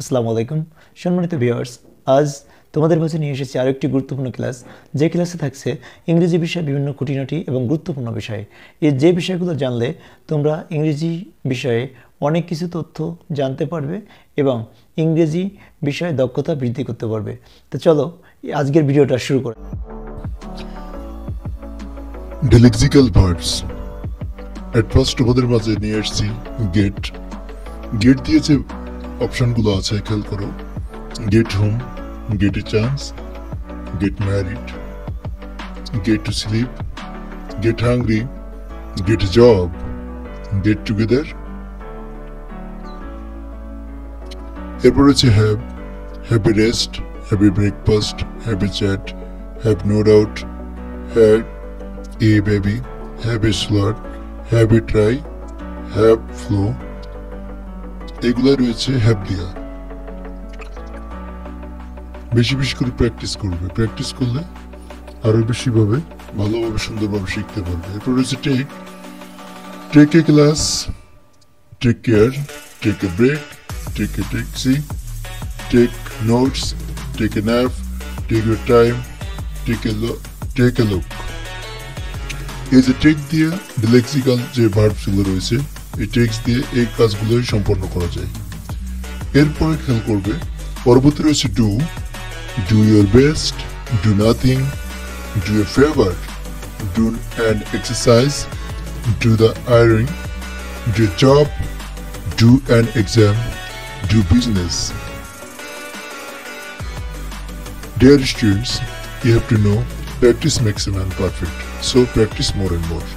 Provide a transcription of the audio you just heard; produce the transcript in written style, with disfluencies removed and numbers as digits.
আসসালামুআলাইকুম সম্মানিত ভিউয়ার্স, আজ তোমাদের মাঝে নিয়ে এসেছি আরেকটি গুরুত্বপূর্ণ ক্লাস, যে ক্লাসে থাকছে ইংরেজি বিষয়ে বিভিন্ন খুঁটিনাটি এবং গুরুত্বপূর্ণ বিষয়। এই যে বিষয়গুলো জানলে তোমরা ইংরেজি বিষয়ে অনেক কিছু তথ্য জানতে পারবে এবং ইংরেজি বিষয়ে দক্ষতা বৃদ্ধি করতে পারবে। তো চলো আজকের ভিডিওটা শুরু করি। Delexical verbs. At first তোমাদের মাঝে নিয়ে আসছি get দিয়ে যে অপশনগুলো আছে খেয়াল করো। get home, get a chance, get married, get to sleep, get hungry, get a job, get together. এরপর হচ্ছে have a rest, have a breakfast, have a chat, have no doubt, have a baby, have a slot, have a try, have flow. এগুলা রয়েছে have দিয়া। বেশি বেশি করে practice করবে, practice করলে আরো বেশি ভাবে ভালোভাবে সুন্দরভাবে শিখতে পারবে। এরপর রয়েছে take a class, take care, take a break, take a taxi, take notes, take a nap, take your time, take a look. এই যে টেক দিয়ে ডিলেক্সিক্যাল যে ভার্বসগুলো রয়েছে, এই টেক্সট দিয়ে এই কাজগুলোই সম্পন্ন করা যায়। এরপরে খেয়াল করবে পরবর্তী রয়েছে do your best, do nothing, do a favour, do an exercise, do the iron, do a job, do an exam, do business. Dear students, you have to know practice makes a man perfect. So practice more and more.